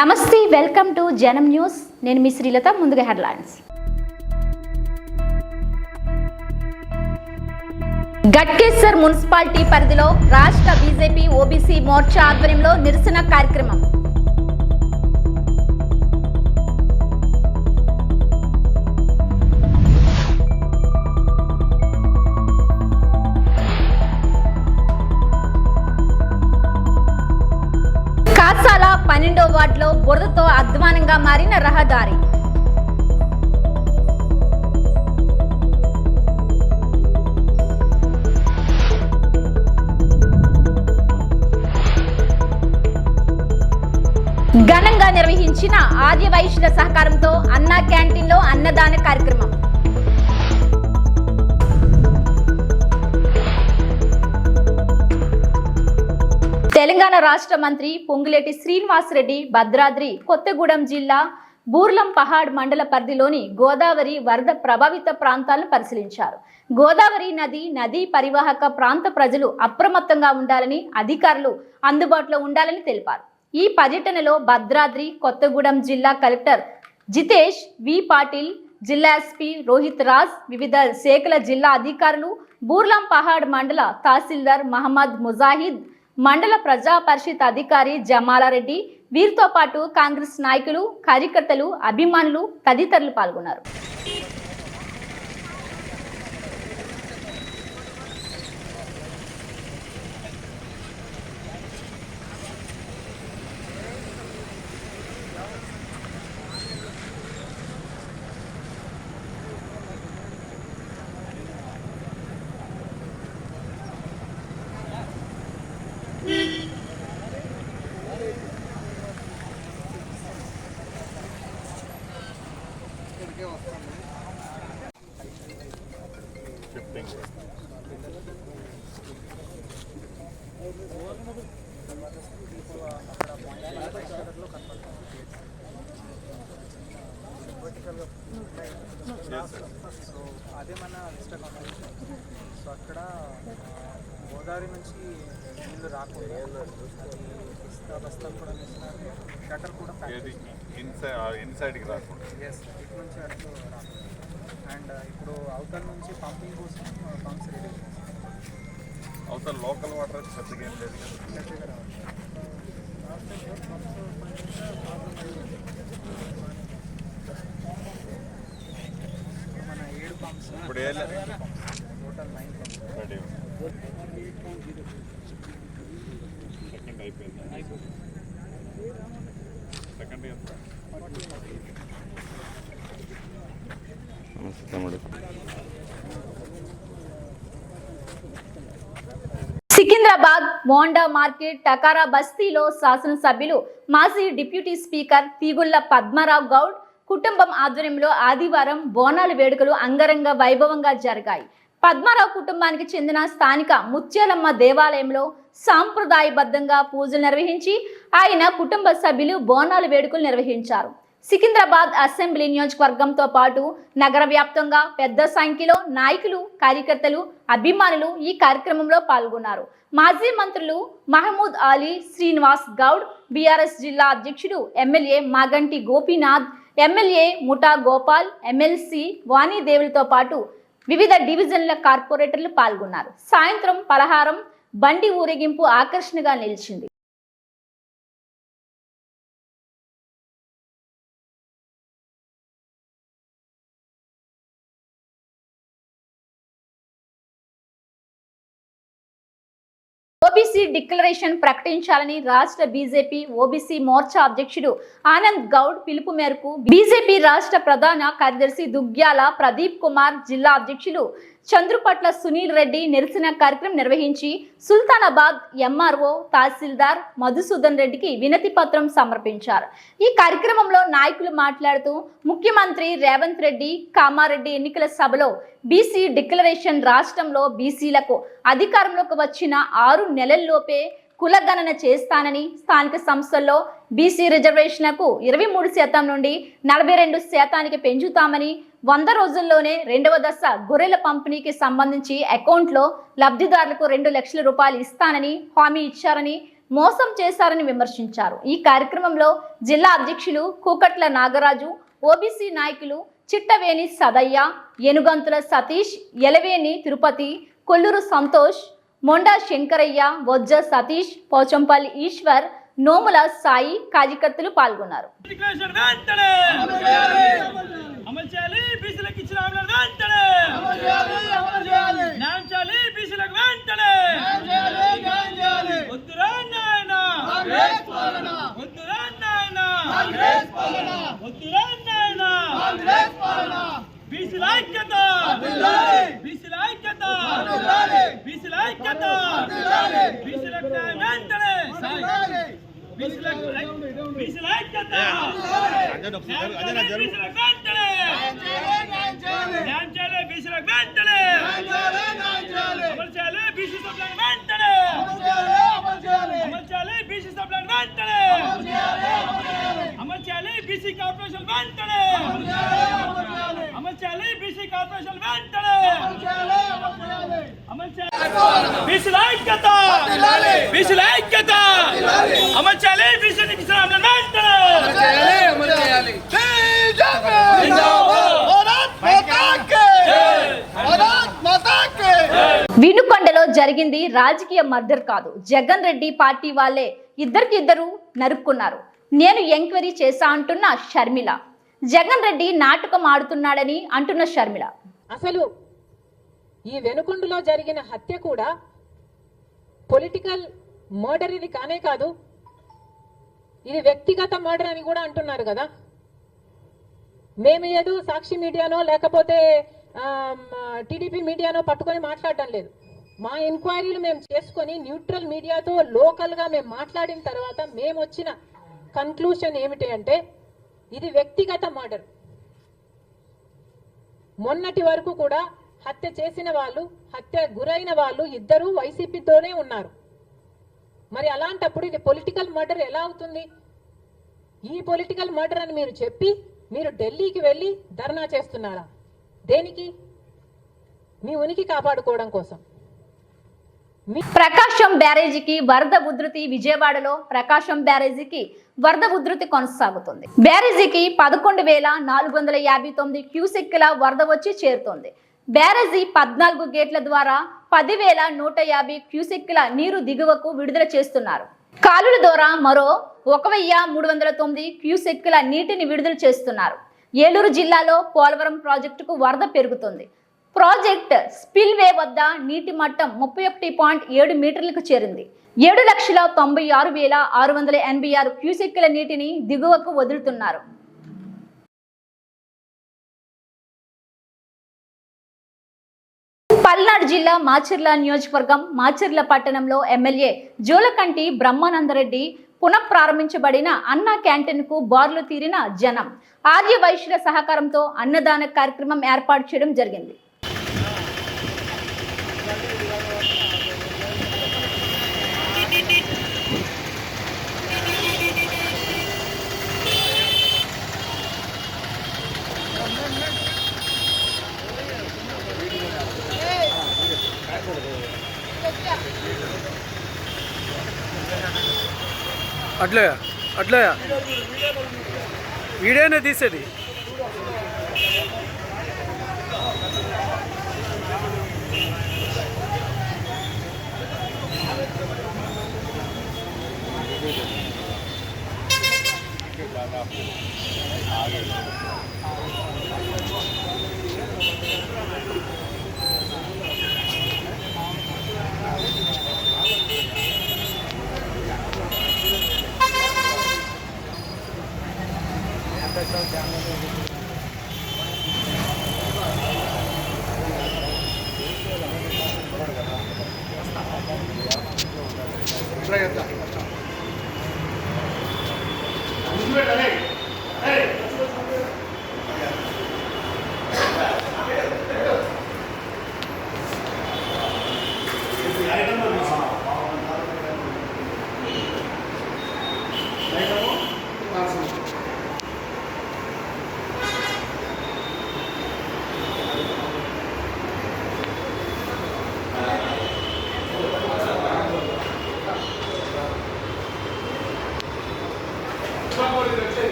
నమస్తే, welcome to జనం news. నేను మీ శ్రీలత. ముందుగా హెడ్లైన్స్. గట్కేసర్ మున్సిపాలిటీ పరిధిలో రాష్ట్ర బీజేపీ ఓబీసీ మోర్చా ఆధ్వర్యంలో నిరసన కార్యక్రమం. కాసాల 12వ వార్డులో బురదతో అధ్వానంగా మారిన రహదారి. ఘనంగా నిర్వహించిన ఆర్యవైశ్యుల సహకారంతో అన్నా క్యాంటీన్లో అన్నదాన కార్యక్రమం. తెలంగాణ రాష్ట్ర మంత్రి పొంగులేటి శ్రీనివాసరెడ్డి భద్రాద్రి కొత్తగూడెం జిల్లా బూర్లం పహాడ్ మండల పరిధిలోని గోదావరి వరద ప్రభావిత ప్రాంతాలను పరిశీలించారు. గోదావరి నదీ పరివాహక ప్రాంత ప్రజలు అప్రమత్తంగా ఉండాలని, అధికారులు అందుబాటులో ఉండాలని తెలిపారు. ఈ పర్యటనలో భద్రాద్రి కొత్తగూడెం జిల్లా కలెక్టర్ జితేష్ వి పాటిల్, జిల్లా ఎస్పీ రోహిత్ రాజ్, వివిధ శాఖల జిల్లా అధికారులు, బూర్లం పహాడ్ మండల తహసీల్దార్ మహమ్మద్ ముజాహిద్, మండల ప్రజా పరిషత్ అధికారి జమాలారెడ్డి, వీరితో పాటు కాంగ్రెస్ నాయకులు, కార్యకర్తలు, అభిమానులు తదితరులు పాల్గొన్నారు. సో అదే మన లిస్టర్ కాంపిటీషన్. సో అక్కడ గోదావరి నుంచి నీళ్ళు రాకుండా బస్తాలు కూడా వేసినారు. షట్టర్ కూడా ఇన్సైడ్కి రాకుండా ఎస్ ఇటు నుంచి అటు రాకుండా. అండ్ ఇప్పుడు అవతల నుంచి పంపింగ్ కోసం పంప్స్ రెడీ అవతల లోకల్ వాటర్ పెద్దగా ఏం లేదు కదా, పెద్దగా రావాలి. మన 7 పంప్స్ ఇప్పుడు టోటల్ 9 పంప్స్ రెడీ. సెకండ్ అయిపోయింది. సెకండ్ ఎంత? నమస్తే తమ్ముడు. సికింద్రాబాద్ మోండా మార్కెట్ టకారా బస్తీలో శాసనసభ్యులు మాజీ డిప్యూటీ స్పీకర్ తీగుళ్ల పద్మారావు గౌడ్ కుటుంబం ఆధ్వర్యంలో ఆదివారం బోనాల వేడుకలు అంగరంగ వైభవంగా జరిగాయి. పద్మారావు కుటుంబానికి చెందిన స్థానిక ముత్యాలమ్మ దేవాలయంలో సాంప్రదాయబద్ధంగా పూజలు నిర్వహించి ఆయన కుటుంబ సభ్యులు బోనాల వేడుకలు నిర్వహించారు. సికింద్రాబాద్ అసెంబ్లీ నియోజకవర్గంతో పాటు నగర వ్యాప్తంగా పెద్ద సంఖ్యలో నాయకులు, కార్యకర్తలు, అభిమానులు ఈ కార్యక్రమంలో పాల్గొన్నారు. మాజీ మంత్రులు మహమూద్ అలీ, శ్రీనివాస్ గౌడ్, బీఆర్ఎస్ జిల్లా అధ్యక్షుడు ఎమ్మెల్యే మాగంటి గోపీనాథ్, ఎమ్మెల్యే ముఠా గోపాల్, ఎమ్మెల్సీ వాణిదేవులతో పాటు వివిధ డివిజన్ల కార్పొరేటర్లు పాల్గొన్నారు. సాయంత్రం పలహారం బండి ఊరేగింపు ఆకర్షణగా నిలిచింది. ఓబీసీ డిక్లరేషన్ ప్రకటించాలని రాష్ట్ర బీజేపీ ఓబీసీ మోర్చా అధ్యక్షుడు ఆనంద్ గౌడ్ పిలుపు మేరకు బీజేపీ రాష్ట్ర ప్రధాన కార్యదర్శి దుగ్గ్యాల ప్రదీప్ కుమార్, జిల్లా అధ్యక్షులు చంద్రుపట్ల సునీల్ రెడ్డి నిరసన కార్యక్రమం నిర్వహించి సుల్తానాబాద్ ఎంఆర్ఓ తహసీల్దార్ మధుసూదన్ రెడ్డికి వినతి పత్రం సమర్పించారు. ఈ కార్యక్రమంలో నాయకులు మాట్లాడుతూ ముఖ్యమంత్రి రేవంత్ రెడ్డి కామారెడ్డి ఎన్నికల సభలో బీసీ డిక్లరేషన్ రాష్ట్రంలో బీసీలకు అధికారంలోకి వచ్చిన 6 నెలల్లోపే కులగణన చేస్తానని, స్థానిక సంస్థల్లో బీసీ రిజర్వేషన్లకు 23% నుండి 42% పెంచుతామని, 100 రోజుల్లోనే 2వ దశ గొర్రెల పంపిణీకి సంబంధించి అకౌంట్లో లబ్ధిదారులకు 2 లక్షల రూపాయలు ఇస్తానని హామీ ఇచ్చారని, మోసం చేశారని విమర్శించారు. ఈ కార్యక్రమంలో జిల్లా అధ్యక్షులు కూకట్ల నాగరాజు, ఓబీసీ నాయకులు చిట్టవేణి సదయ్య, ఏనుగంతుల సతీష్, ఎలవేని తిరుపతి, కొల్లూరు సంతోష్, మొండా శంకరయ్య, బొజ్జ సతీష్, పోచంపల్లి ఈశ్వర్, నోముల సాయి కార్యకర్తలు పాల్గొన్నారు. వినుకొండలో జరిగింది రాజకీయ మర్డర్ కాదు, జగన్ రెడ్డి పార్టీ వాళ్ళే ఇద్దరికిద్దరు నరుక్కున్నారు. నేను ఎంక్వైరీ చేశా అంటున్న షర్మిల, జగన్ రెడ్డి నాటకం ఆడుతున్నాడని అంటున్న షర్మిల. అసలు ఈ వెనుకొండలో జరిగిన హత్య కూడా పొలిటికల్ మర్డర్ ఇది కానే కాదు, ఇది వ్యక్తిగత మర్డర్ అని కూడా అంటున్నారు కదా. మేము ఏదో సాక్షి మీడియానో లేకపోతే టీడీపీ మీడియానో పట్టుకొని మాట్లాడడం లేదు. మా ఎంక్వైరీలు మేము చేసుకొని న్యూట్రల్ మీడియాతో లోకల్గా మేము మాట్లాడిన తర్వాత మేము వచ్చిన కన్క్లూషన్ ఏమిటి అంటే ఇది వ్యక్తిగత మర్డర్. మొన్నటి వరకు కూడా హత్య చేసిన వాళ్ళు, హత్య గురైన వాళ్ళు ఇద్దరు వైసీపీతోనే ఉన్నారు. మరి అలాంటప్పుడు ఇది పొలిటికల్ మర్డర్ ఎలా అవుతుంది? ఈ పొలిటికల్ మర్డర్ అని మీరు చెప్పి మీరు ఢిల్లీకి వెళ్ళి ధర్నా చేస్తున్నారా? దేనికి? మీ ఉనికి కాపాడుకోవడం కోసం. ప్రకాశం బ్యారేజీకి వరద ఉధృతి. విజయవాడలో ప్రకాశం బ్యారేజీకి వరద ఉధృతి కొనసాగుతుంది. బ్యారేజీకి 11,459 క్యూసెక్కుల వరద వచ్చి చేరుతోంది. బ్యారేజీ 14 గేట్ల ద్వారా 10,150 క్యూసెక్కుల నీరు దిగువకు విడుదల చేస్తున్నారు. కాలువల ద్వారా మరో 1,309 క్యూసెక్కుల నీటిని విడుదల చేస్తున్నారు. ఏలూరు జిల్లాలో పోలవరం ప్రాజెక్టుకు వరద పెరుగుతుంది. ప్రాజెక్ట్ స్పిల్వే వద్ద నీటి మట్టం 31.7 మీటర్లకు చేరింది. 7,96,686 క్యూసెక్కుల నీటిని దిగువకు వదులుతున్నారు. పల్నాడు జిల్లా మాచర్ల నియోజకవర్గం మాచర్ల పట్టణంలో ఎమ్మెల్యే జోలకంటి బ్రహ్మానందరెడ్డి పునఃప్రారంభించబడిన అన్న క్యాంటీన్కు బార్లు తీరిన జనం. ఆర్య వైశ్యుల సహకారంతో అన్నదాన కార్యక్రమం ఏర్పాటు చేయడం జరిగింది. అట్లా వీడియోనే తీసేది.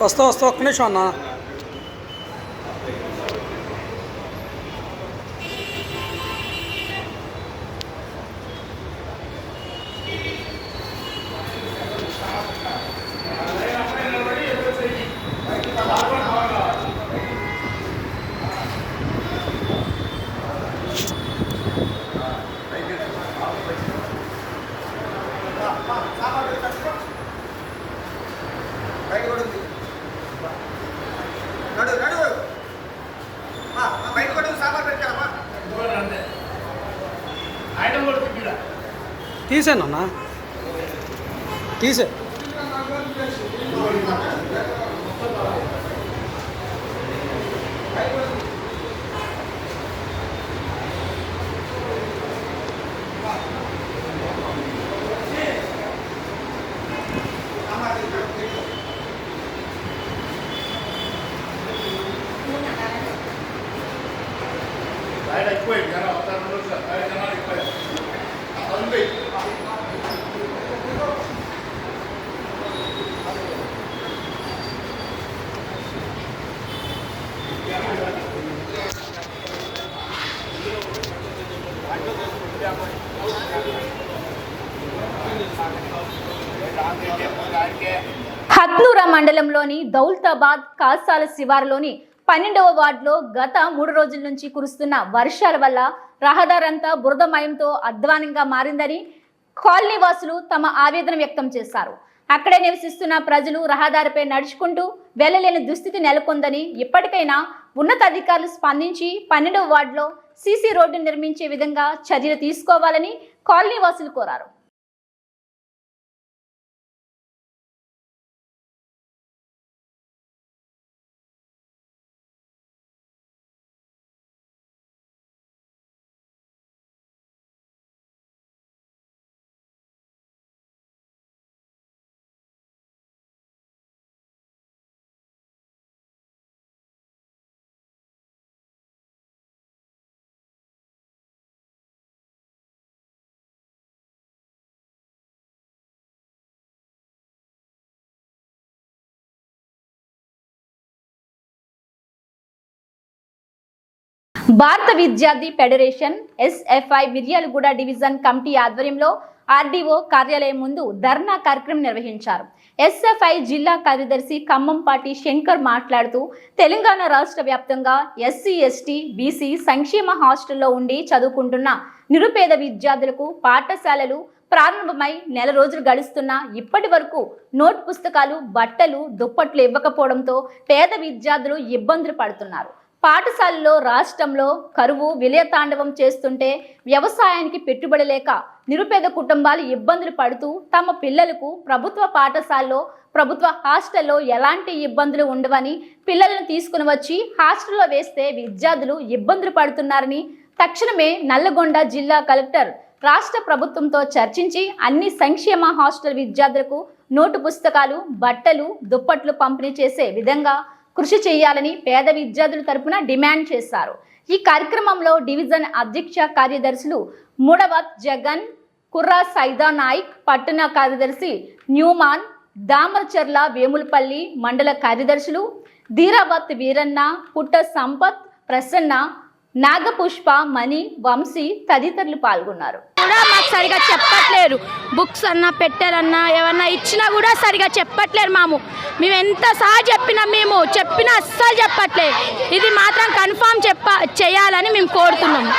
వస్తా ఒక్క నిమిషం అన్న. తీసేనన్నా తీసే. హత్నూరా మండలంలోని దౌలతాబాద్ కాసాల శివారులోని 12వ వార్డులో గత 3 రోజుల నుంచి కురుస్తున్న వర్షాల వల్ల రహదారంతా బురదమయంతో అధ్వానంగా మారిందని కాలనీ వాసులు తమ ఆవేదన వ్యక్తం చేశారు. అక్కడే నివసిస్తున్న ప్రజలు రహదారిపై నడుచుకుంటూ వెళ్లలేని దుస్థితి నెలకొందని, ఇప్పటికైనా ఉన్నతాధికారులు స్పందించి 12వ వార్డులో సీసీ రోడ్డు నిర్మించే విధంగా చర్యలు తీసుకోవాలని కాలనీ వాసులు కోరారు. భారత విద్యార్థి federation SFI Miryalaguda division committee ఆధ్వర్యంలో ఆర్డీఓ కార్యాలయం ముందు ధర్నా కార్యక్రమం నిర్వహించారు. ఎస్ఎఫ్ఐ జిల్లా కార్యదర్శి ఖమ్మంపాటి శంకర్ మాట్లాడుతూ, తెలంగాణ రాష్ట్ర వ్యాప్తంగా ఎస్సీ, ఎస్టీ, బీసీ సంక్షేమ హాస్టల్లో ఉండి చదువుకుంటున్న నిరుపేద విద్యార్థులకు పాఠశాలలు ప్రారంభమై నెల రోజులు గడుస్తున్నా ఇప్పటి వరకు నోట్ పుస్తకాలు, బట్టలు, దుప్పట్లు ఇవ్వకపోవడంతో పేద విద్యార్థులు ఇబ్బందులు పడుతున్నారు. పాఠశాలలో రాష్ట్రంలో కరువు విలయతాండవం చేస్తుంటే వ్యవసాయానికి పెట్టుబడి లేక నిరుపేద కుటుంబాలు ఇబ్బందులు పడుతూ తమ పిల్లలకు ప్రభుత్వ పాఠశాలలో, ప్రభుత్వ హాస్టల్లో ఎలాంటి ఇబ్బందులు ఉండవని పిల్లలను తీసుకుని వచ్చి హాస్టల్లో వేస్తే విద్యార్థులు ఇబ్బందులు పడుతున్నారని తక్షణమే నల్లగొండ జిల్లా కలెక్టర్ రాష్ట్ర ప్రభుత్వంతో చర్చించి అన్ని సంక్షేమ హాస్టల్ విద్యార్థులకు నోటు పుస్తకాలు, బట్టలు, దుప్పట్లు పంపిణీ చేసే విధంగా కృషి చేయాలని పేద విద్యార్థుల తరపున డిమాండ్ చేశారు. ఈ కార్యక్రమంలో డివిజన్ అధ్యక్ష కార్యదర్శులు మూడవత్ జగన్, కుర్రా సైదా నాయక్, పట్టణ కార్యదర్శి న్యూమాన్, దామరచర్ల వేములపల్లి మండల కార్యదర్శులు ధీరావత్ వీరన్న, పుట్ట సంపత్, ప్రసన్న, నాగపుష్ప, మణి, వంశీ తదితరులు పాల్గొన్నారు. కూడా మాకు సరిగా చెప్పట్లేరు. బుక్స్ అన్నా పెట్టారన్నా ఏమన్నా ఇచ్చినా కూడా సరిగా చెప్పట్లేరు. మేము ఎంతసారి చెప్పినా అస్సలు చెప్పట్లేదు. ఇది మాత్రం కన్ఫామ్ చేయాలని మేము కోరుతున్నాము.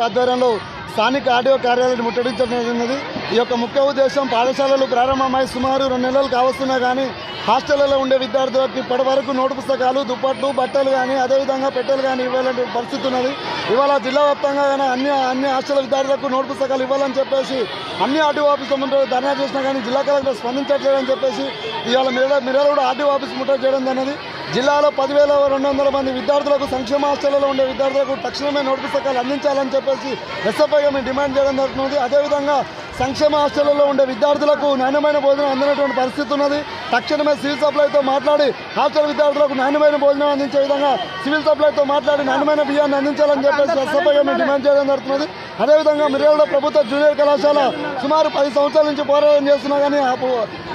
ఆధ్వర్యంలో స్థానిక ఆర్డీఓ కార్యాలయాన్ని ముట్టడించడం జరిగినది. ఈ యొక్క ముఖ్య ఉద్దేశం, పాఠశాలలు ప్రారంభమై సుమారు 2 నెలలు కావస్తున్నా కానీ హాస్టళ్లలో ఉండే విద్యార్థులకు ఇప్పటి వరకు నోటు పుస్తకాలు, దుప్పట్లు, బట్టలు కానీ అదేవిధంగా పెట్టెలు కానీ ఇవ్వాలంటే పరిస్థితి ఉన్నది. ఇవాళ జిల్లా వ్యాప్తంగా అన్ని హాస్టల్ విద్యార్థులకు నోటు పుస్తకాలు ఇవ్వాలని చెప్పేసి అన్ని ఆర్డీఓ ఆఫీసుల ముందు ధర్నా చేసినా కానీ జిల్లా కలెక్టర్ స్పందించట్లేదని చెప్పేసి ఇవాళ మిర్యాలగూడ ఆర్డీఓ ఆఫీస్ ముట్టడి చేయడం అనేది. జిల్లాలో 10,200 మంది విద్యార్థులకు, సంక్షేమ హాస్టళ్లలో ఉండే విద్యార్థులకు తక్షణమే నోటు పుస్తకాలు అందించాలని చెప్పేసి ఎస్ఎఫ్ఐగా మేము డిమాండ్ చేయడం జరుగుతుంది. అదేవిధంగా సంక్షేమ హాస్టళ్లలో ఉండే విద్యార్థులకు నాణ్యమైన భోజనం అందినటువంటి పరిస్థితి ఉన్నది. తక్షణమే సివిల్ సప్లైతో మాట్లాడి హాస్టల్ విద్యార్థులకు నాణ్యమైన భోజనం అందించే విధంగా సివిల్ సప్లైతో మాట్లాడి నాణ్యమైన బియ్యాన్ని అందించాలని చెప్పేసి ఎస్ఎఫ్ఐగా మేము డిమాండ్ చేయడం జరుగుతున్నది. అదేవిధంగా మిర్యాలగూడ ప్రభుత్వ జూనియర్ కళాశాల సుమారు 10 సంవత్సరాల నుంచి పోరాటం చేస్తున్నా కానీ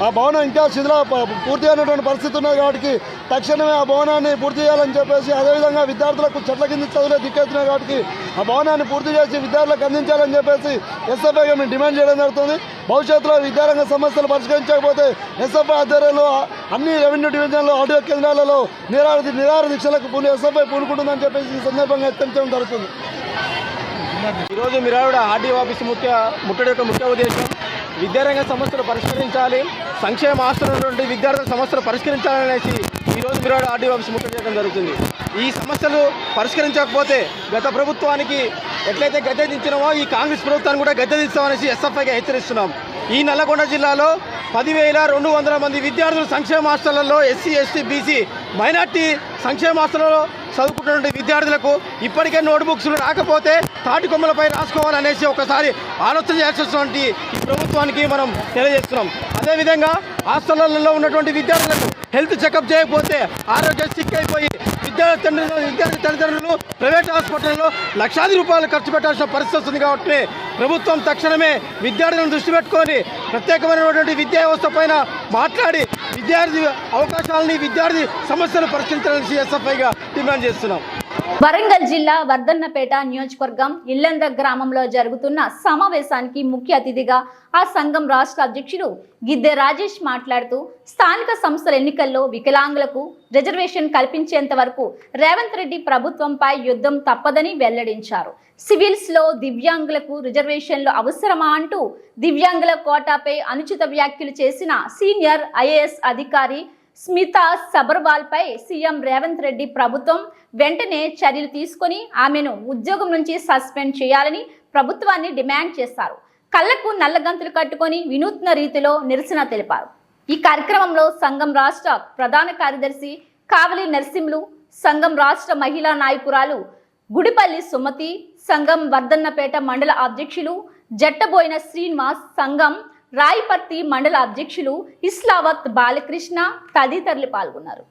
ఆ భవనం ఇంకా పూర్తి అయినటువంటి పరిస్థితి ఉన్నది. కాబట్టి తక్షణమే ఆ భవనాన్ని పూర్తి చేయాలని చెప్పేసి, అదేవిధంగా విద్యార్థులకు చెట్ల కింద చదువులే దిక్కెత్తున్నాయి కాబట్టి ఆ భవనాన్ని పూర్తి చేసి విద్యార్థులకు అందించాలని చెప్పేసి ఎస్ఎఫ్ఐగా మేము డిమాండ్ చేయడం జరుగుతుంది. భవిష్యత్తులో విద్యారంగ సమస్యలు పరిష్కరించకపోతే ఎస్ఎఫ్ఐ ఆధ్వర్యంలో అన్ని రెవెన్యూ డివిజన్లో ఆడియో కేంద్రాలలో నిరాహార దీక్షలకు ఎస్ఎఫ్ఐ పూనుకుంటుందని చెప్పేసి ఈ సందర్భంగా హెచ్చరించడం జరుగుతుంది. ఈరోజు మిర్యాలగూడ ఆర్డీఓ ఆఫీస్ ముట్టడి యొక్క ముఖ్య ఉద్దేశం విద్యారంగ సమస్యలు పరిష్కరించాలి, సంక్షేమ హాస్టల్ ఉన్నటువంటి విద్యార్థుల సమస్యలు పరిష్కరించాలనేసి ఈరోజు మిర్యాలగూడ ఆర్డీఓ ఆఫీస్ ముట్టడి చేయడం జరుగుతుంది. ఈ సమస్యలు పరిష్కరించకపోతే గత ప్రభుత్వానికి ఎట్లయితే గద్దె దించినామో ఈ కాంగ్రెస్ ప్రభుత్వాన్ని కూడా గద్దె దించామనేసి ఎస్ఎఫ్ఐగా హెచ్చరిస్తున్నాం. ఈ నల్లగొండ జిల్లాలో 10,200 మంది విద్యార్థులు సంక్షేమ హాస్టళ్లలో ఎస్సీ, ఎస్టీ, బీసీ, మైనార్టీ సంక్షేమ హాస్టల్లో చదువుకుంటున్న విద్యార్థులకు ఇప్పటికే నోట్బుక్స్ రాకపోతే తాటి కొమ్మలపై రాసుకోవాలనేసి ఒకసారి ఆలోచన చేసేటువంటి ఈ ప్రభుత్వానికి మనం తెలియజేస్తున్నాం. అదేవిధంగా హాస్టళ్లలో ఉన్నటువంటి విద్యార్థులకు హెల్త్ చెకప్ చేయకపోతే ఆరోగ్యం సిక్ అయిపోయి విద్యార్థి తల్లిదండ్రులు ప్రైవేట్ హాస్పిటల్లో లక్షాది రూపాయలు ఖర్చు పెట్టాల్సిన పరిస్థితి వస్తుంది. కాబట్టి ప్రభుత్వం తక్షణమే విద్యార్థులను దృష్టి పెట్టుకొని ప్రత్యేకమైనటువంటి విద్యా వ్యవస్థ పైన మాట్లాడి విద్యార్థి అవకాశాలని, విద్యార్థి సమస్యలు పరిష్కరించాలని ఎస్ఎఫ్ఐగా డిమాండ్ చేస్తున్నాం. వరంగల్ జిల్లా వర్ధన్నపేట నియోజకవర్గం ఇల్లంద గ్రామంలో జరుగుతున్న సమావేశానికి ముఖ్య అతిథిగా ఆ సంఘం రాష్ట్ర అధ్యక్షులు గిద్దె రాజేష్ మాట్లాడుతూ స్థానిక సంస్థల ఎన్నికల్లో వికలాంగులకు రిజర్వేషన్ కల్పించేంత వరకు రేవంత్ రెడ్డి ప్రభుత్వంపై యుద్ధం తప్పదని వెల్లడించారు. సివిల్స్ లో దివ్యాంగులకు రిజర్వేషన్లు అవసరమా అంటూ దివ్యాంగుల కోటాపై అనుచిత వ్యాఖ్యలు చేసిన సీనియర్ ఐఏఎస్ అధికారి స్మితా సబర్వాల్ పై సీఎం రేవంత్ రెడ్డి ప్రభుత్వం వెంటనే చర్యలు తీసుకొని ఆమెను ఉద్యోగం నుంచి సస్పెండ్ చేయాలని ప్రభుత్వాన్ని డిమాండ్ చేశారు. కళ్లకు నల్లగంతులు కట్టుకొని వినూత్న రీతిలో నిరసన తెలిపారు. ఈ కార్యక్రమంలో సంఘం రాష్ట్ర ప్రధాన కార్యదర్శి కావలి నరసింహులు, సంఘం రాష్ట్ర మహిళా నాయకురాలు గుడిపల్లి సుమతి, సంఘం వర్ధన్నపేట మండల అధ్యక్షులు జట్టబోయిన శ్రీనివాస్, సంఘం రాయపర్తి మండల అధ్యక్షులు ఇస్లావత్ బాలకృష్ణ తదితరులు పాల్గొన్నారు.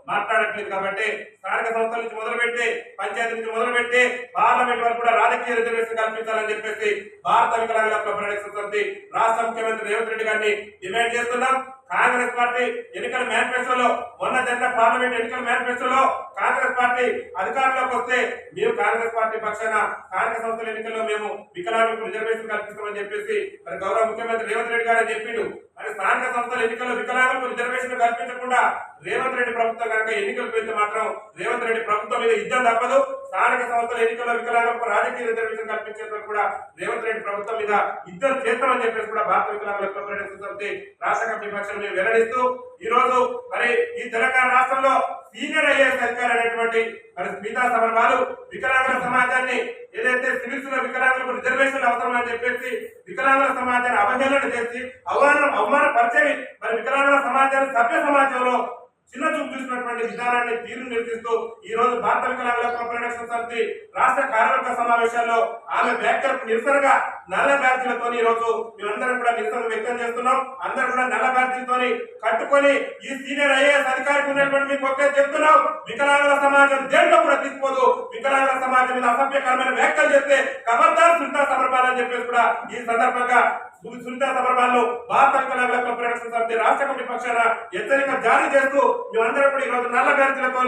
మాట్లాడట్లేదు కాబట్టి స్థానిక సంస్థల నుంచి మొదలుపెట్టి పంచాయతీ నుంచి మొదలుపెట్టి పార్లమెంట్ వరకు కూడా రాజకీయ రిజర్వేషన్ కల్పించాలని చెప్పేసి భారత వికలాంగుల ప్రొడక్షన్ సమితి రాష్ట్ర ముఖ్యమంత్రి రేవంత్ రెడ్డి గారిని డిమాండ్ చేస్తున్నాం. కాంగ్రెస్ పార్టీ ఎన్నికల మేనిఫెస్టోలో, మొన్న జరిగిన పార్లమెంట్ ఎన్నికల మేనిఫెస్టోలో కాంగ్రెస్ పార్టీ అధికారంలోకి వస్తే మేము కాంగ్రెస్ పార్టీ పక్షాన స్థానిక సంస్థల ఎన్నికల్లో మేము వికలాంగులకు రిజర్వేషన్ కల్పిస్తామని చెప్పేసి మరి గౌరవ ముఖ్యమంత్రి రేవంత్ రెడ్డి గారు చెప్పిండు. మరి స్థానిక సంస్థల ఎన్నికల్లో వికలాంగులకు రిజర్వేషన్ కల్పించకుండా రేవంత్ రెడ్డి ప్రభుత్వం కనుక ఎన్నికలు పెడితే మాత్రం రేవంత్ రెడ్డి ప్రభుత్వం మీద యుద్ధం తప్పదు. స్థానిక సంస్థల ఎన్నికల్లో వికలాంగులకు రాజకీయ రిజర్వేషన్ కల్పించేందుకు కూడా రేవంత్ రెడ్డి ప్రభుత్వం మీద యుద్ధం చేస్తామని చెప్పేసి కూడా భారత వికలాంగుల ప్రొడక్షన్ సమితి రాష్ట్ర కమిటీ పక్షాన మేము వెల్లడిస్తూ ఈ రోజు మరి ఈ తెలంగాణ రాష్ట్రంలో సీనియర్ ఐఏఎస్ అధికారి అనేటువంటి మరి స్మితా సబర్వాల్ వికలాంగుల సమాజాన్ని ఏదైతే సివిల్స్ లో వికలాంగులకు రిజర్వేషన్లు అవసరమని చెప్పేసి వికలాంగుల సమాజాన్ని అవహేళన చేసి అవమానపరిచేవి మరి వికలాంగుల సమాజాన్ని సభ్య సమాజంలో చిన్న చూపు చూసినటువంటి విధానాన్ని తీరును నిర్దిస్తూ ఈ రోజు భారత వికలాంగుల ప్రొడక్షన్ సమితి రాష్ట్ర కార్యవర్గ సమావేశాల్లో ఆమె వ్యాఖ్యలకు నిరసనగా నల్ల బ్యాడ్జీలతో ఈ రోజు మేమందరం కూడా నిరసన వ్యక్తం చేస్తున్నాం. అందరూ కూడా నల్ల బ్యాడ్జీలతో కట్టుకొని ఈ సీనియర్ ఐఏఎస్ అధికారికి ఉన్నటువంటి మీకు ఒకే చెప్తున్నాం, వికలాంగుల సమాజం దేంట్లో కూడా తీసుకోదు. వికలాంగుల సమాజం మీద అసభ్యకరమైన వ్యాఖ్యలు చేస్తే ఖబర్దార్ సునీతా సబర్వాల్ అని చెప్పేసి కూడా ఈ సందర్భంగా సునీతా సబర్వాల్ భారత వికలాంగుల ప్రొడక్షన్ సమితి రాష్ట్ర కమిటీ పక్షాన హెచ్చరిక జారీ చేస్తూ మేమందరం కూడా ఈ రోజు నల్ల బ్యాడ్జీలతో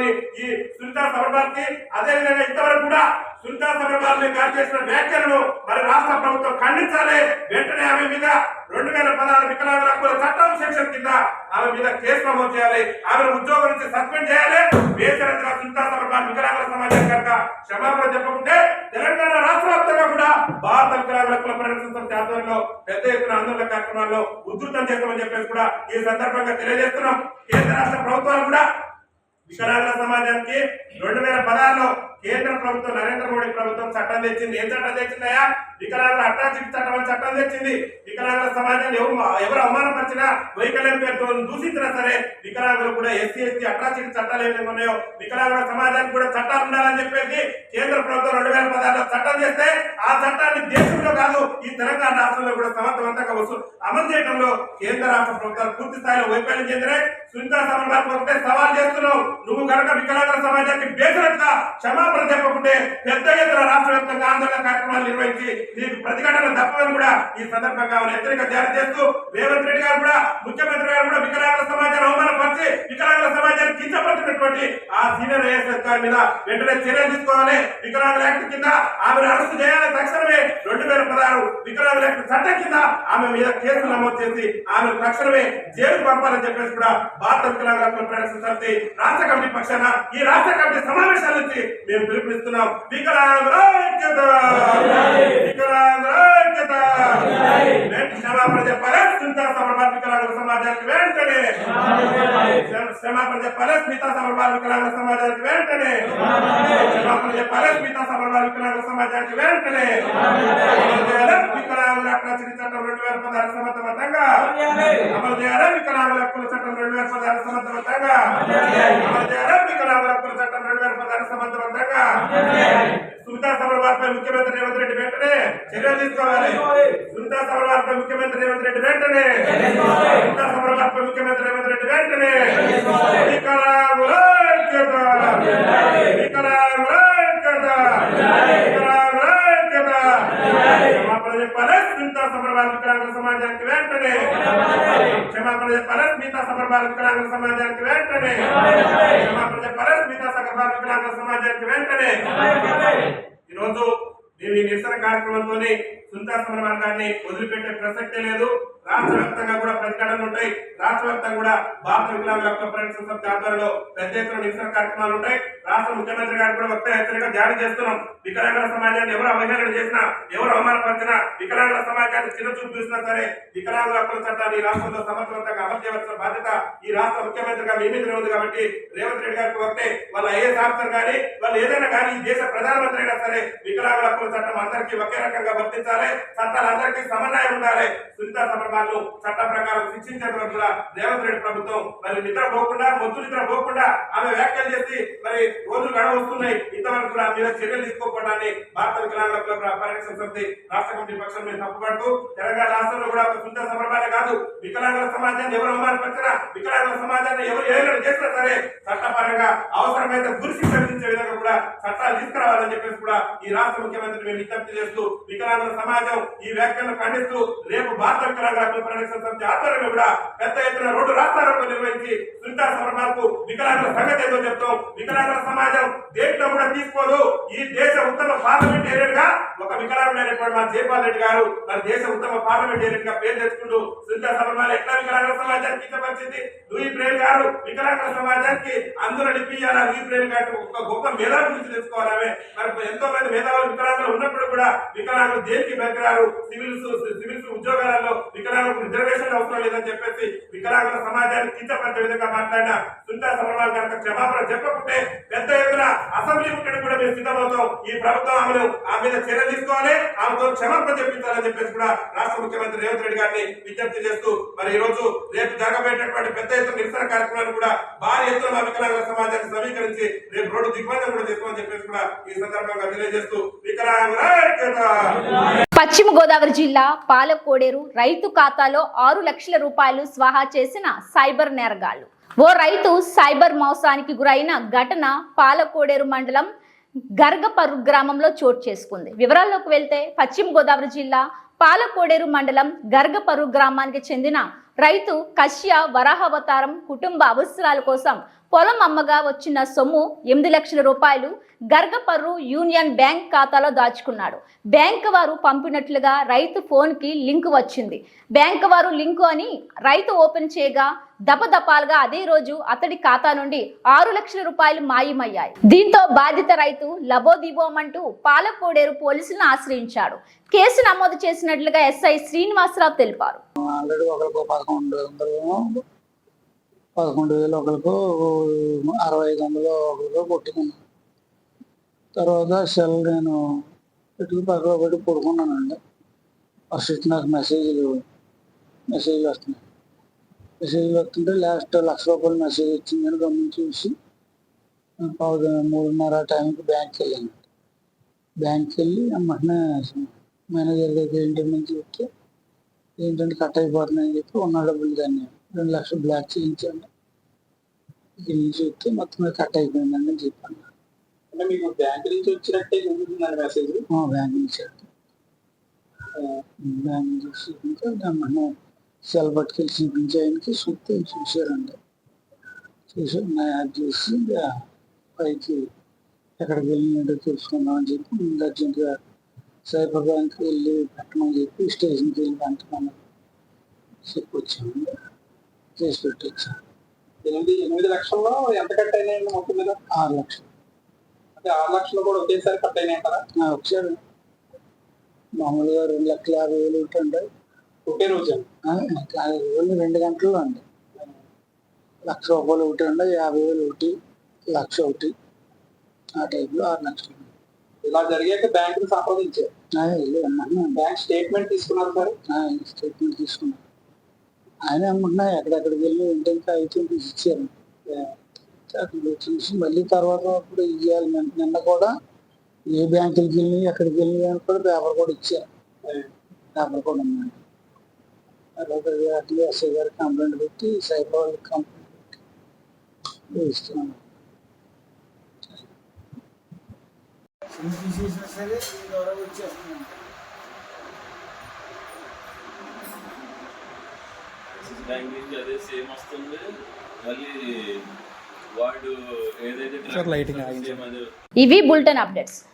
ఈ సునీతా సబర్వాల్ కి అదేవిధంగా ఇంతవరకు కూడా సునీతా సబర్వాల్ గారు చేసిన వ్యాఖ్యలను మరి రాష్ట్ర ప్రభుత్వం ఖండించాలి. వెంటనే ఆమె మీద 2016 వికలాంగుల హక్కుల చట్టం సెక్షన్ కింద ఆమె మీద కేసు నమోదు చేయాలి. ఆమెను ఉద్యోగం నుంచి సస్పెండ్ చేయాలి. బేషరతుగా సునీతా సబర్వాల్ వికలాంగుల సమాజం కనుక క్షమాపణ చెప్పకుంటే తెలంగాణ రాష్ట్ర వ్యాప్తంగా కూడా భారత వికలాంగుల హక్కుల ప్రొడక్షన్ సమితి ఆధ్వర్యంలో పెద్ద ఎత్తున ఆందోళన కార్యక్రమాల్లో ఉధృతం చేస్తామని చెప్పేసి కూడా ఈ సందర్భంగా తెలియజేస్తున్నాం. కేంద్ర రాష్ట్ర ప్రభుత్వాలు కూడా వికలాంగుల సమాజానికి 2016లో కేంద్ర ప్రభుత్వం నరేంద్ర మోడీ ప్రభుత్వం చట్టం తెచ్చింది. ఏం చట్టం తెచ్చిందయా? వికలాంగుల అట్రాసిటీ చట్టం అని చట్టం తెచ్చింది. వికలాంగుల సమాజాన్ని ఎవరు అవమానపరిచినా, వైకల్యం పేరుతో దూషించినా సరే వికలాంగులు కూడా ఎస్సీ ఎస్టీ అట్రాసిటీ చట్టాలు ఏమైనా ఉన్నాయో వికలాంగుల సమాజానికి కూడా చట్టాలు ఉండాలని చెప్పేసి కేంద్ర ప్రభుత్వం 2016లో చట్టం చేస్తే ఆ చట్టాన్ని దేశంలో కాదు ఈ తెలంగాణ రాష్ట్రంలో కూడా సమర్థవంతంగా అమలు చేయడంలో కేంద్ర రాష్ట్ర ప్రభుత్వాలు పూర్తి స్థాయిలో వైఫల్యం చెందినాయి. సునీతా సమన్వయాలకు ఒకటే సవాల్ చేస్తున్నావు, నువ్వు కనుక వికలాంగుల సమాజానికి బేసినట్టుగా క్షమాపణ చెప్పకుంటే పెద్ద ఎత్తున రాష్ట్ర వ్యాప్తంగా ఆందోళన కార్యక్రమాలు నిర్వహించి నీకు ప్రతిఘటన తప్పవని కూడా ఈ సందర్భంగా హెచ్చరిక జారీ చేస్తూ రేవంత్ రెడ్డి గారు కూడా ముఖ్యమంత్రి గారు కూడా వికలాంగుల సమాజాన్ని అవమానపరిచి వికలాంగుల సమాజాన్ని కించపరిచినటువంటి ఆ సీనియర్ ఐఎస్ఎస్ గారి మీద వెంటనే చర్యలు తీసుకోవాలి. వికలాంగుల యాక్ట్ కింద ఆమెను అరెస్ట్ చేయాలి. తక్షణమే 2016 వికలాంగుల యాక్ట్ చట్టం కింద ఆమె మీద కేసులు నమోదు చేసి ఆమెను తక్షణమే జైలుకు పంపాలని చెప్పేసి కూడా భారత వికలాంగుల హక్కుల పరిరక్షణ సమితి రాష్ట్ర కమిటీ పక్షాన ఈ రాష్ట్ర కమిటీ సమావేశాల నుంచి మేము పిలుపునిస్తున్నాం. వికలాంగుల ఐక్యత, వికలాంగుల ఐక్యత, క్షమాపణ చెప్పాలి. సునీతా సమన్వయ వికలాంగుల సమాజానికి వెంటనే క్షమాపణ చెప్పాలి. స్మితా సమన్వయ వికలాంగుల సమాజానికి వెంటనే క్షమాపణ చెప్పాలి. స్మితా సమన్వయ వికలాంగుల సమాజానికి వెంటనే వికలాంగుల హక్కుల చట్టం 2016 సమర్థవంతంగా అమలు చేయాలి. వికలాంగుల హక్కుల చట్టం 2016 సమర్థవంతంగా అమలు చేయాలి. వికలాంగుల హక్కుల చట్టం 2016 సమర్థవంతంగా సునీతా సమన్వయపై ముఖ్యమంత్రి రేవంత్ రెడ్డి వెంటనే చర్యలు తీసుకోవాలి. సునీతా సమన్వయపై ముఖ్యమంత్రి రేవంత్ రెడ్డి వెంటనే సునీతా సమన్వయపై ముఖ్యమంత్రి రేవంత్ రెడ్డి వెంటనే వికలాంగుల ఐక్యత, వికలాంగుల ఐక్యత, వికలాంగుల ఐక్యత, క్షమాపణ చెప్పాలి. సునీతా సమన్వయ వికలాంగుల సమాజానికి వెంటనే క్షమాపణ చెప్పాలి. స్మితా సమన్వయ వికలాంగుల సమాజానికి వెంటనే క్షమాపణ చెప్పాలి. స్మితా సమన్వయ వికలాంగుల సమాజానికి వెంటనే. ఈరోజు మేము ఈ నిరసన కార్యక్రమంతోనే సునీతా సమన్వయాన్ని వదిలిపెట్టే ప్రసక్తే లేదు. రాష్ట్ర వ్యాప్తంగా కూడా ప్రతిఘటనలు ఉంటాయి. రాష్ట్ర వ్యాప్తంగా కూడా భారత వికలాంగుల హక్కుల పరిరక్షణ సమితి ఆధ్వర్యంలో పెద్ద ఎత్తున నిరసన కార్యక్రమాలు ఉంటాయి. రాష్ట్ర ముఖ్యమంత్రి గారు కూడా ఒకటే హెచ్చరిక జారీ చేస్తున్నాం. వికలాంగుల సమాజాన్ని ఎవరు అవహేళన చేసినా, ఎవరు అవమానపరిచినా, వికలాంగుల సమాజాన్ని చిన్న చూపు చూసినా సరే వికలాంగుల హక్కుల చట్టాన్ని ఈ రాష్ట్రంలో సమర్థవంతంగా అమలు చేయవలసిన బాధ్యత ఈ రాష్ట్ర ముఖ్యమంత్రిగా మీ మీద ఉంది. కాబట్టి రేవంత్ రెడ్డి గారికి ఒకటే, వాళ్ళ ఐఏఎస్ ఆఫీసర్ కానీ వాళ్ళు ఏదైనా కానీ ఈ దేశ ప్రధానమంత్రి అయినా సరే వికలాంగుల హక్కుల చట్టం అందరికీ ఒకే రకంగా వర్తించాలి. చట్టాలు అందరికీ సమన్వయం ఉండాలి. సునీతా సమన్వయాలు చట్టం ప్రకారం శిక్షించే వరకు రేవంత్ రెడ్డి ప్రభుత్వం మరి నిద్ర పోకుండా, మొద్దు నిద్ర పోకుండా ఆమె వ్యాఖ్యలు చేసి మరి రోజులు గడవస్తున్నాయి. ఇంతవరకు కూడా మీద చర్యలు తీసుకోకపోవడాన్ని భారత వికలాంగుల హక్కుల పరిరక్షణ సమితి రాష్ట్ర కమిటీ పక్షం మీద తప్పుపడుతూ తెలంగాణ రాష్ట్రంలో కూడా ఒక సునీతా సమన్వయాలే కాదు, వికలాంగుల సమాజాన్ని ఎవరు అవమానపరిచినా, వికలాంగుల సమాజాన్ని ఎవరు ఏదైనా చేసినా సరే చట్టపరంగా అవసరమైతే గురిశిక్ష విధించే విధంగా కూడా చట్టాలు తీసుకురావాలని చెప్పేసి కూడా ఈ రాష్ట్ర ముఖ్యమంత్రి మేము విజ్ఞప్తి చేస్తూ వికలాంగుల సమాజం ఈ వ్యాఖ్యలను ఖండిస్తూ రేపు భారత వికలాంగుల హక్కుల పరిరక్షణ సమితి ఆధ్వర్యంలో కూడా పెద్ద ఎత్తున 2 రాష్ట్రాలకు నిర్వహించి సునీతా సమన్వయాలకు వికలాంగుల సంగతి ఏదో చెప్తాం. వికలాంగుల సమాజం దేంట్లో కూడా తీసుకోదు. ఈ దేశ ఉత్తమ పార్లమెంటేరియన్ గా ఒక వికలాంగుడైనటువంటి మా జైపాల్ రెడ్డి గారు మన దేశ ఉత్తమ పార్లమెంటేరియన్ గా పేరు తెచ్చుకుంటూ సునీతా సమన్వయాలు ఎట్లా వికలాంగుల సమాజానికి కించపరిచింది. లూయి బ్రెయిల్ గారు వికలాంగుల సమాజానికి అందులో నిప్పియాలా, లూయి బ్రెయిల్ గారు ఒక గొప్ప మేధావి గురించి తెలుసుకోవాలి. మరి ఎంతో మంది మేధావులు వికలాంగులు ఉన్నప్పుడు కూడా వికలాంగులు దేనికి బెక్కరారు, సివిల్స్ ఉద్యోగాలలో వికలాంగులకు రిజర్వేషన్ అవసరం లేదని చెప్పేసి వికలాంగుల సమాజాన్ని కించపరిచే విధంగా మాట్లాడిన సునీతా సమన్వయాలు కనుక క్షమాపణ చెప్పకుంటే పెద్ద ఎత్తున అసెంబ్లీ ముట్టడి కూడా మేము సిద్ధమవుతాం. ఈ ప్రభుత్వం ఆమెను ఆమె మీద చర్యలు తీసుకోవాలి, ఆమెతో క్షమాపణ చెప్పించాలని చెప్పేసి కూడా రాష్ట్ర ముఖ్యమంత్రి రేవంత్ రెడ్డి గారిని విజ్ఞప్తి చేస్తూ మరి ఈ రోజు రేపు జరగబోయేటటువంటి పెద్ద ఎత్తున నిరసన కార్యక్రమాలు కూడా భారీ ఎత్తున మా వికలాంగుల సమాజాన్ని సమీకరించి రేపు రోడ్డు దిగ్బంధం కూడా చేసుకోవాలని చెప్పేసి కూడా ఈ సందర్భంగా తెలియజేస్తూ వికలాంగుల ఐక్యత. పశ్చిమ గోదావరి జిల్లా పాలకోడేరు రైతు ఖాతాలో 6 లక్షల రూపాయలు స్వాహా చేసిన సైబర్ నేరగాళ్లు. ఓ రైతు సైబర్ మోసానికి గురైన ఘటన పాలకోడేరు మండలం గర్గపర్రు గ్రామంలో చోటు చేసుకుంది. వివరాల్లోకి వెళ్తే పశ్చిమ గోదావరి జిల్లా పాలకోడేరు మండలం గర్గపర్రు గ్రామానికి చెందిన రైతు కశ్య వరాహవతారం కుటుంబ అవసరాల కోసం పొలం అమ్మగా వచ్చిన సొమ్ము 8 లక్షల రూపాయలు గర్గపర్రు యూనియన్ బ్యాంక్ ఖాతాలో దాచుకున్నాడు. బ్యాంక్ వారు పంపినట్లుగా రైతు ఫోన్కి లింక్ వచ్చింది. బ్యాంక్ వారు లింకు అని రైతు ఓపెన్ చేయగా దపదపాలుగా అదే రోజు అతడి ఖాతా నుండి 6 లక్షల రూపాయలు మాయమయ్యాయి. దీంతో బాధిత రైతు లబోదిబోమంటూ పాలకోడేరు పోలీసులను ఆశ్రయించాడు. కేసు నమోదు చేసినట్లుగా ఎస్ఐ శ్రీనివాసరావు తెలిపారు. 11,000 ఒకరికి 6,500 ఒకరికి కొట్టుకున్నాను. తర్వాత సెల్ నేను ఇటు పక్కన పెట్టి పడుకున్నానండి. ఫస్ట్ నాకు మెసేజ్లు వస్తున్నాయి. మెసేజ్లు వస్తుంటే లాస్ట్ 1 లక్ష రూపాయలు మెసేజ్ వచ్చిందని గమనించి చూసి 3:30 టైంకి బ్యాంక్కి వెళ్ళాను. బ్యాంక్కి వెళ్ళి వెంటనే మేనేజర్ దగ్గర ఏంటంటే నుంచి చెప్తే ఏంటంటే కట్ అయిపోతున్నాయని చెప్పి ఉన్న డబ్బులు దాన్ని 2 లక్షలు బ్లాక్ చేయించండి ఇక్కడ నుంచి చెప్తే మొత్తం మీద కట్ అయిపోయిందని చెప్పాను. అంటే మీకు బ్యాంక్ నుంచి వచ్చినట్టే చూపిస్తుందండి మెసేజ్. బ్యాంక్ నుంచి బ్యాంక్ నుంచి చూపించే దాన్ని సెల్ పట్టుకెళ్ళి చూపించడానికి చూస్తే చూశారండి. చూసి నా యాడ్ చేసి పైకి ఎక్కడికి వెళ్ళినట్టు తెలుసుకుందామని చెప్పి ముందు అర్జెంట్గా సైబర్ బ్యాంక్కి వెళ్ళి పెట్టమని చెప్పి స్టేషన్కి వెళ్ళి పెట్టమని చెప్పి వచ్చాము. చేసి పెట్టి వచ్చాను. 8 లక్షల్లో ఎంత కట్ అయినాయండి మొత్తం మీద? 6 లక్షలు. అంటే 6 లక్షలు కూడా ఒకేసారి కట్ అయినాయి కదా? వచ్చారు. మామూలుగా 2,50,000 ఉంటుండే ఒకే రోజు. 2 గంటల్లో అండి. 1,00,000 రూపాయలు ఒకటి ఉండే, 50,000 ఒకటి, 1,00,000 ఒకటి, ఆ టైప్లో 6 లక్షలు. ఇలా జరిగాక బ్యాంకుని సంప్రదించారు. వెళ్ళి అమ్మన్నా బ్యాంక్ స్టేట్మెంట్ తీసుకున్నారు సార్? స్టేట్మెంట్ తీసుకున్నాను. ఆయన అమ్ముకున్నా ఎక్కడెక్కడికి వెళ్ళి ఏంటంటే అయితే తీసి ఇచ్చారు. అక్కడ చూసి మళ్ళీ తర్వాత అప్పుడు ఇవ్వాలి. నిన్న కూడా ఏ బ్యాంకులకి వెళ్ళి ఎక్కడికి వెళ్ళి అని కూడా పేపర్ కూడా ఇచ్చారు. పేపర్ కూడా ఉందండి. తర్వాత అట్లే ఎస్ఐ గారికి కంప్లైంట్ పెట్టి సైబర్ వాళ్ళకి కంప్లైంట్ పెట్టి ఇస్తున్నాను. సరే వచ్చేస్తున్నాను. బ్యాంక్ నుంచి అదే సేమ్ వస్తుంది. మళ్ళీ వాడు ఏదైతే లైటింగ్ సేమ్ అదే ఇవి బులెటిన్ అప్డేట్స్.